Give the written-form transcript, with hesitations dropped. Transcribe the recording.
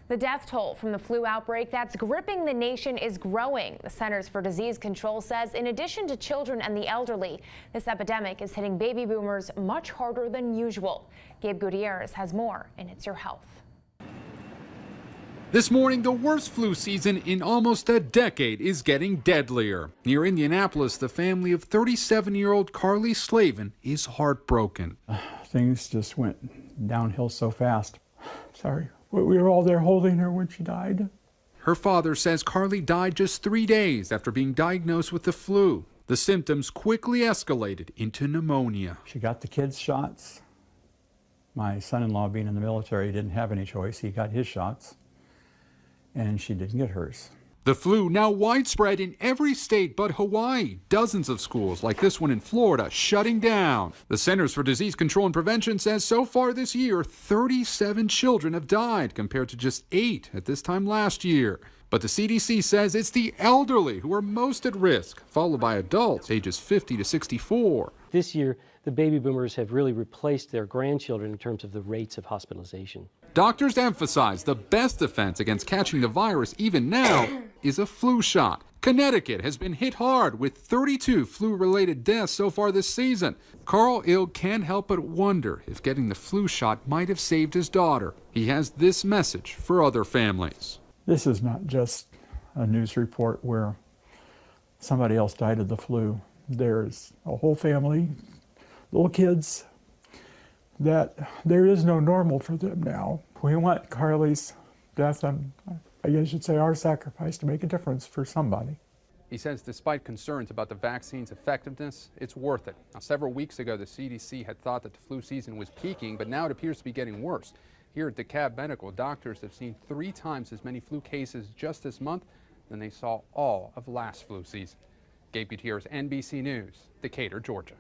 The death toll from the flu outbreak that's gripping the nation is growing. The Centers for Disease Control says in addition to children and the elderly, this epidemic is hitting baby boomers much harder than usual. Gabe Gutierrez has more in It's Your Health. This morning, the worst flu season in almost a decade is getting deadlier. Near Indianapolis, the family of 37-year-old Carly Slavin is heartbroken. Things just went downhill so fast. Sorry. We were all there holding her when she died. Her father says Carly died just 3 days after being diagnosed with the flu. The symptoms quickly escalated into pneumonia. She got the kids' shots. My son-in-law, being in the military, didn't have any choice. He got his shots, and she didn't get hers. The flu now widespread in every state but Hawaii. Dozens of schools, like this one in Florida, shutting down. The Centers for Disease Control and Prevention says so far this year, 37 children have died compared to just 8 at this time last year. But the CDC says it's the elderly who are most at risk, followed by adults ages 50 to 64. This year, the baby boomers have really replaced their grandchildren in terms of the rates of hospitalization. Doctors emphasize the best defense against catching the virus even now is a flu shot. Connecticut has been hit hard with 32 flu-related deaths so far this season. Carl Ill can't help but wonder if getting the flu shot might have saved his daughter. He has this message for other families. This is not just a news report where somebody else died of the flu. There's a whole family, little kids, that there is no normal for them now. We want Carly's death and I guess you'd say our sacrifice to make a difference for somebody. He says despite concerns about the vaccine's effectiveness, it's worth it. Now, several weeks ago, the CDC had thought that the flu season was peaking, but now it appears to be getting worse. Here at DeKalb Medical, doctors have seen 3 times as many flu cases just this month than they saw all of last flu season. Gabe Gutierrez, NBC News, Decatur, Georgia.